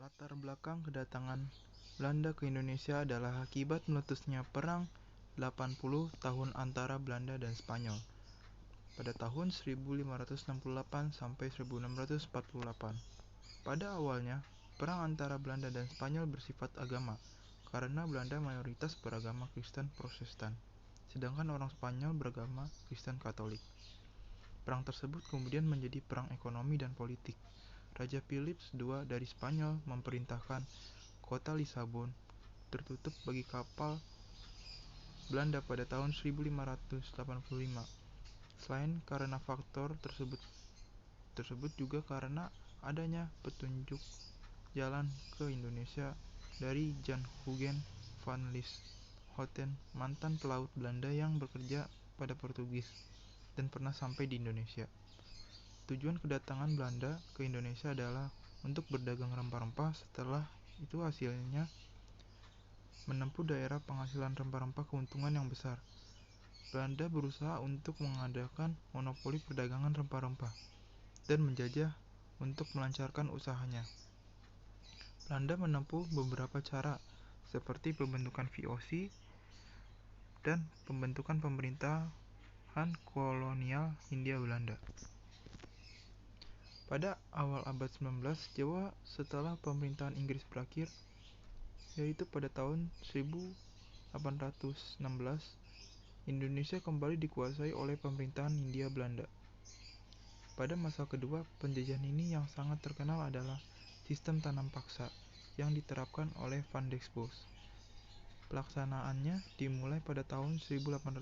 Latar belakang kedatangan Belanda ke Indonesia adalah akibat meletusnya Perang 80 tahun antara Belanda dan Spanyol pada tahun 1568 sampai 1648. Pada awalnya, perang antara Belanda dan Spanyol bersifat agama, karena Belanda mayoritas beragama Kristen Protestan, sedangkan orang Spanyol beragama Kristen Katolik. Perang tersebut kemudian menjadi perang ekonomi dan politik. Raja Philip II dari Spanyol memerintahkan kota Lisabon tertutup bagi kapal Belanda pada tahun 1585. Selain karena faktor tersebut juga karena adanya petunjuk jalan ke Indonesia dari Jan Huygens van Lieshoten, mantan pelaut Belanda yang bekerja pada Portugis dan pernah sampai di Indonesia. Tujuan kedatangan Belanda ke Indonesia adalah untuk berdagang rempah-rempah. Setelah itu hasilnya menempuh daerah penghasilan rempah-rempah keuntungan yang besar. Belanda berusaha untuk mengadakan monopoli perdagangan rempah-rempah dan menjajah untuk melancarkan usahanya. Belanda menempuh beberapa cara, seperti pembentukan VOC dan pembentukan pemerintahan kolonial Hindia Belanda. Pada awal abad 19, Jawa setelah pemerintahan Inggris berakhir, yaitu pada tahun 1816, Indonesia kembali dikuasai oleh pemerintahan Hindia Belanda. Pada masa kedua penjajahan ini yang sangat terkenal adalah sistem tanam paksa yang diterapkan oleh Van der Bos. Pelaksanaannya dimulai pada tahun 1830.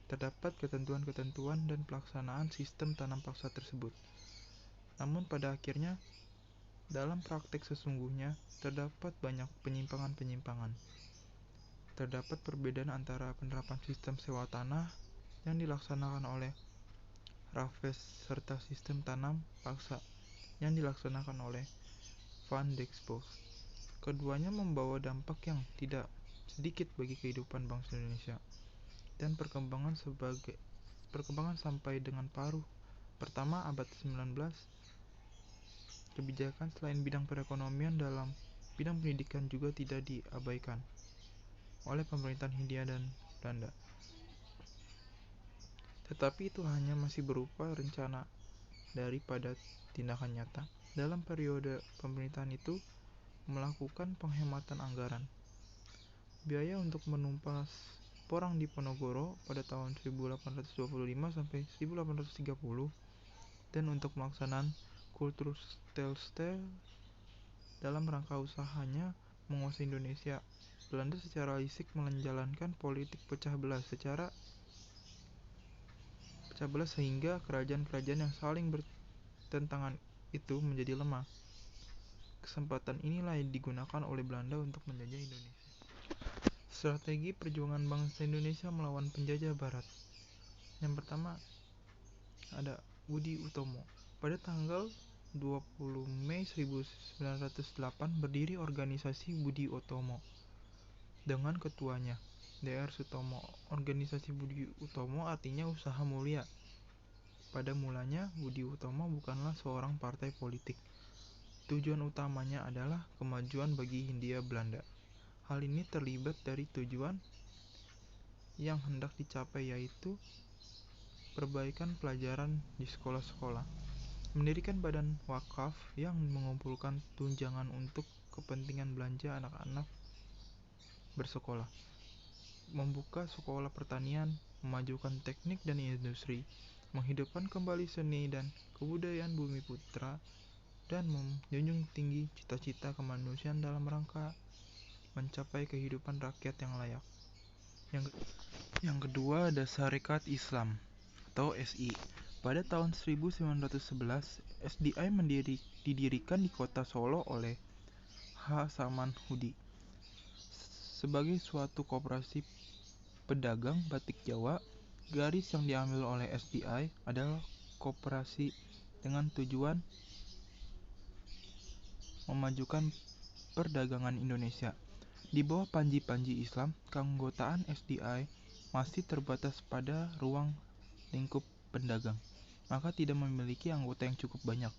Terdapat ketentuan-ketentuan dan pelaksanaan sistem tanam paksa tersebut. Namun pada akhirnya, dalam praktek sesungguhnya, terdapat banyak penyimpangan-penyimpangan. Terdapat perbedaan antara penerapan sistem sewa tanah yang dilaksanakan oleh Raffles serta sistem tanam paksa yang dilaksanakan oleh Van der Bos. Keduanya membawa dampak yang tidak sedikit bagi kehidupan bangsa Indonesia dan perkembangan sampai dengan paruh pertama abad 19. Kebijakan selain bidang perekonomian dalam bidang pendidikan juga tidak diabaikan oleh pemerintahan Hindia dan Belanda. Tetapi itu hanya masih berupa rencana daripada tindakan nyata. Dalam periode pemerintahan itu melakukan penghematan anggaran. Biaya untuk menumpas porang di Ponorogo pada tahun 1825 sampai 1830 dan untuk melaksanaan kultur stel-stel dalam rangka usahanya menguasai Indonesia. Belanda secara lisik menjalankan politik pecah belah sehingga kerajaan-kerajaan yang saling bertentangan itu menjadi lemah. Kesempatan inilah yang digunakan oleh Belanda untuk menjajah Indonesia. Strategi perjuangan bangsa Indonesia melawan penjajah Barat. Yang pertama ada Budi Utomo. Pada tanggal 20 Mei 1908 berdiri organisasi Budi Utomo dengan ketuanya Dr. Sutomo. Organisasi Budi Utomo artinya usaha mulia. Pada mulanya Budi Utomo bukanlah seorang partai politik. Tujuan utamanya adalah kemajuan bagi Hindia Belanda. Hal ini terlibat dari tujuan yang hendak dicapai, yaitu perbaikan pelajaran di sekolah-sekolah, mendirikan badan wakaf yang mengumpulkan tunjangan untuk kepentingan belanja anak-anak bersekolah, membuka sekolah pertanian, memajukan teknik dan industri, menghidupkan kembali seni dan kebudayaan Bumi Putra, dan menjunjung tinggi cita-cita kemanusiaan dalam rangka mencapai kehidupan rakyat yang layak. Yang kedua ada Sarekat Islam atau SI. Pada tahun 1911, SDI didirikan di kota Solo oleh H. Saman Hudi sebagai suatu koperasi pedagang batik Jawa. Garis yang diambil oleh SDI adalah koperasi dengan tujuan memajukan perdagangan Indonesia. Di bawah panji-panji Islam, keanggotaan SDI masih terbatas pada ruang lingkup pedagang, maka tidak memiliki anggota yang cukup banyak.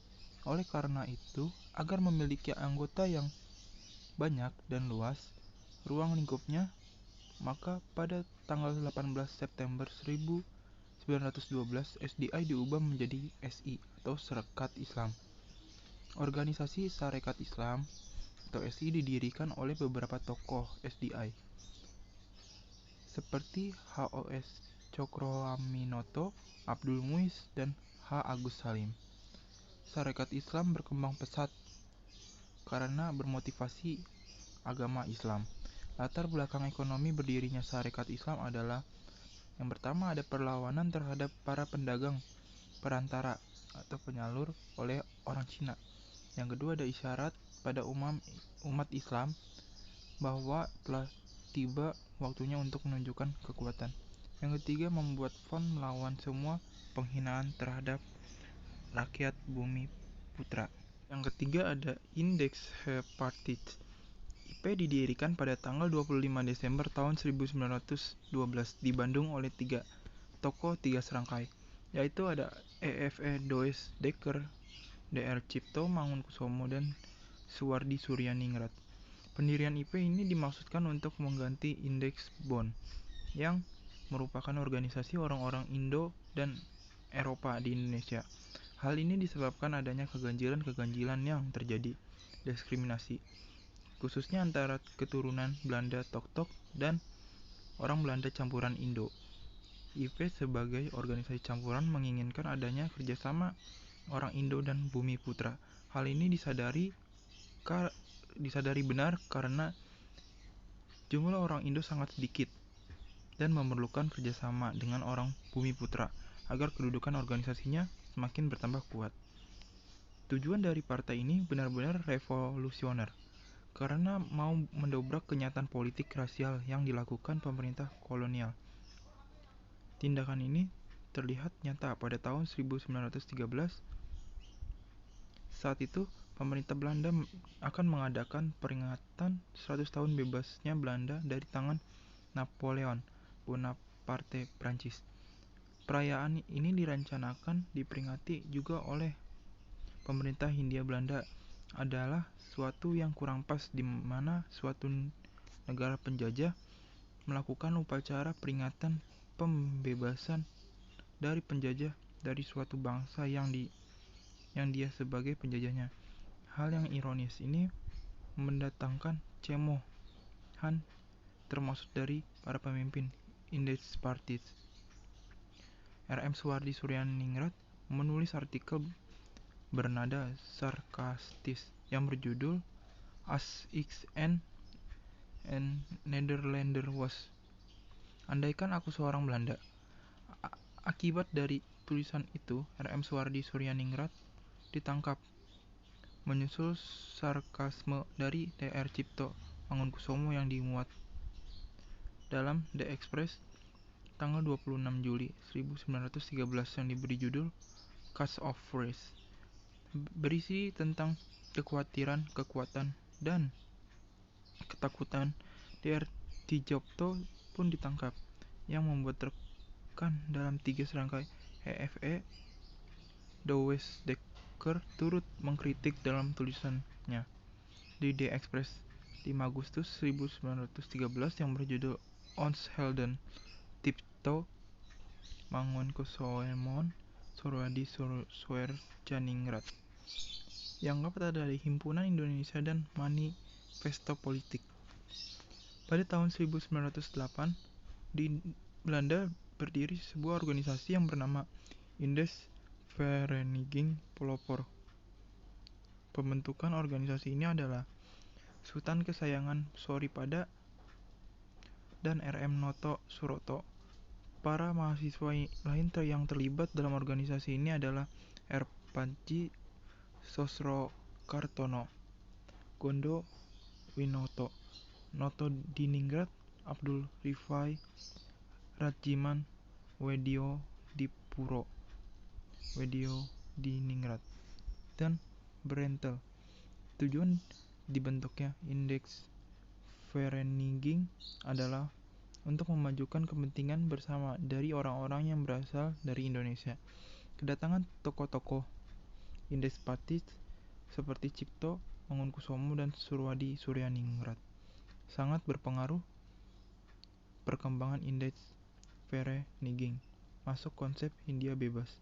Oleh karena itu, agar memiliki anggota yang banyak dan luas ruang lingkupnya, maka pada tanggal 18 September 1912 SDI diubah menjadi SI atau Sarekat Islam. Organisasi Sarekat Islam atau SI didirikan oleh beberapa tokoh SDI seperti HOS Cokroaminoto, Abdul Muiz, dan H. Agus Salim. Sarekat Islam berkembang pesat karena bermotivasi agama Islam. Latar belakang ekonomi berdirinya Sarekat Islam adalah: yang pertama, ada perlawanan terhadap para pedagang perantara atau penyalur oleh orang Cina. Yang kedua, ada isyarat pada umat Islam bahwa telah tiba waktunya untuk menunjukkan kekuatan. Yang ketiga, membuat front melawan semua penghinaan terhadap rakyat bumi putra. Yang ketiga, ada Indeks Hepatitis. IP didirikan pada tanggal 25 Desember tahun 1912 di Bandung oleh tiga serangkai, yaitu ada EFE Does Dekker, DR Cipto Mangunkusumo, dan Suwardi Suryaningrat. Pendirian IP ini dimaksudkan untuk mengganti Indeks Bond, yang merupakan organisasi orang-orang Indo dan Eropa di Indonesia. Hal ini disebabkan adanya keganjilan-keganjilan yang terjadi, diskriminasi, khususnya antara keturunan Belanda Tok-Tok dan orang Belanda campuran Indo. IP sebagai organisasi campuran menginginkan adanya kerjasama orang Indo dan Bumi Putra. Hal ini disadari benar karena jumlah orang Indo sangat sedikit dan memerlukan kerjasama dengan orang Bumi Putra agar kedudukan organisasinya semakin bertambah kuat. Tujuan dari partai ini benar-benar revolusioner karena mau mendobrak kenyataan politik rasial yang dilakukan pemerintah kolonial. Tindakan ini terlihat nyata pada tahun 1913. Saat itu, pemerintah Belanda akan mengadakan peringatan 100 tahun bebasnya Belanda dari tangan Napoleon Bonaparte Prancis. Perayaan ini direncanakan diperingati juga oleh pemerintah Hindia Belanda. Adalah suatu yang kurang pas di mana suatu negara penjajah melakukan upacara peringatan pembebasan dari penjajah dari suatu bangsa yang dia sebagai penjajahnya. Hal yang ironis ini mendatangkan cemoohan termasuk dari para pemimpin Indeks Partis. RM Suwardi Suryaningrat menulis artikel bernada sarkastis yang berjudul As Ik en Nederlander Was. Andaikan aku seorang Belanda. Akibat dari tulisan itu, RM Suwardi Suryaningrat ditangkap. Menyusul sarkasme dari DR Cipto Mangunkusumo yang dimuat dalam The Express tanggal 26 Juli 1913 yang diberi judul Cast of Race, berisi tentang kekhawatiran, kekuatan, dan ketakutan. DR Cipto pun ditangkap, yang membuat rekan dalam tiga serangkai EFE Douwe Dekker turut mengkritik dalam tulisannya di The Express 5 Agustus 1913 yang berjudul Ons Helden Cipto Mangunkusumo Suwardi Suryaningrat, yang dapat dari Himpunan Indonesia dan Manifesto Politik. Pada tahun 1908 di Belanda berdiri sebuah organisasi yang bernama Indeks Vereniging Pelopor. Pembentukan organisasi ini adalah Sultan Kesayangan Soripada dan RM Noto Suroto. Para mahasiswa lain yang terlibat dalam organisasi ini adalah R. Panji Sosrokartono, Gondo Winoto, Noto Diningrat, Abdul Rifai Radjiman, Weddio Diningrat, dan Brentel. Tujuan dibentuknya Indeks Vereniging adalah untuk memajukan kepentingan bersama dari orang-orang yang berasal dari Indonesia. Kedatangan tokoh-tokoh Indeks Patis seperti Cipto Mangunkusumo dan Surwadi Suryaningrat. Sangat berpengaruh perkembangan indeks Vereniging masuk konsep Hindia bebas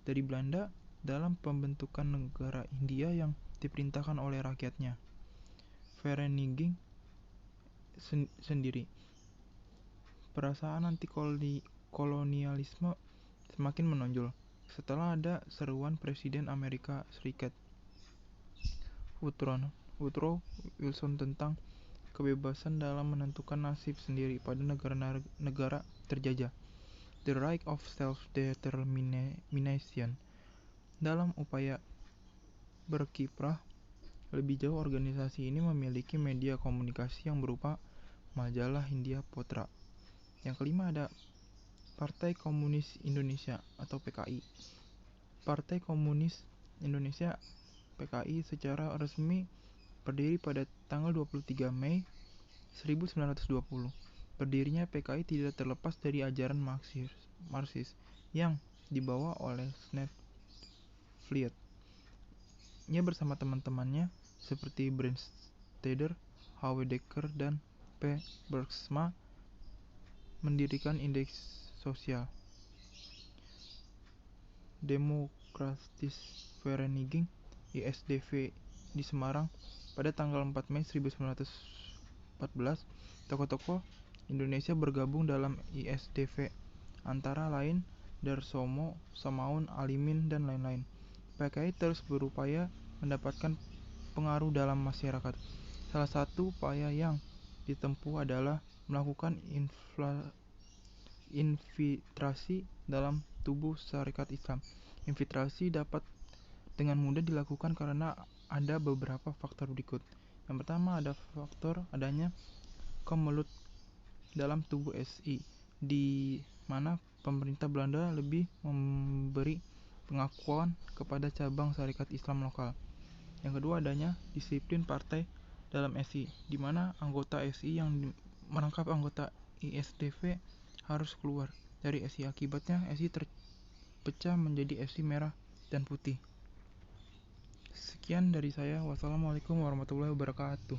dari Belanda dalam pembentukan negara Hindia yang diperintahkan oleh rakyatnya. Vereniging sendiri, perasaan anti-kolonialisme semakin menonjol setelah ada seruan Presiden Amerika Serikat Woodrow Wilson tentang kebebasan dalam menentukan nasib sendiri pada negara terjajah, the right of self-determination. Dalam upaya berkiprah lebih jauh, organisasi ini memiliki media komunikasi yang berupa majalah Hindia Potra. Yang kelima ada Partai Komunis Indonesia atau PKI. Partai Komunis Indonesia PKI secara resmi berdiri pada tanggal 23 Mei 1920. Berdirinya PKI tidak terlepas dari ajaran Marxis yang dibawa oleh Snellfeit. Ia bersama teman-temannya seperti Brandstätter, H.W. Dekker, dan P. Bergsma mendirikan Indeks Sosial Demokratis Vereniging ISDV di Semarang pada tanggal 4 Mei 1914. Tokoh-tokoh Indonesia bergabung dalam ISDV, antara lain Darsono, Samaun, Alimin, dan lain-lain. PKI terus berupaya mendapatkan pengaruh dalam masyarakat. Salah satu upaya yang ditempuh adalah melakukan infiltrasi dalam tubuh Syarikat Islam. Infiltrasi dapat dengan mudah dilakukan karena ada beberapa faktor berikut. Yang pertama, ada faktor adanya kemelut dalam tubuh SI, di mana pemerintah Belanda lebih memberi pengakuan kepada cabang Syarikat Islam lokal. Yang kedua, adanya disiplin partai dalam SI, di mana anggota SI yang merangkap anggota ISDV harus keluar dari SI. Akibatnya SI terpecah menjadi SI merah dan putih. Sekian dari saya. Wassalamualaikum warahmatullahi wabarakatuh.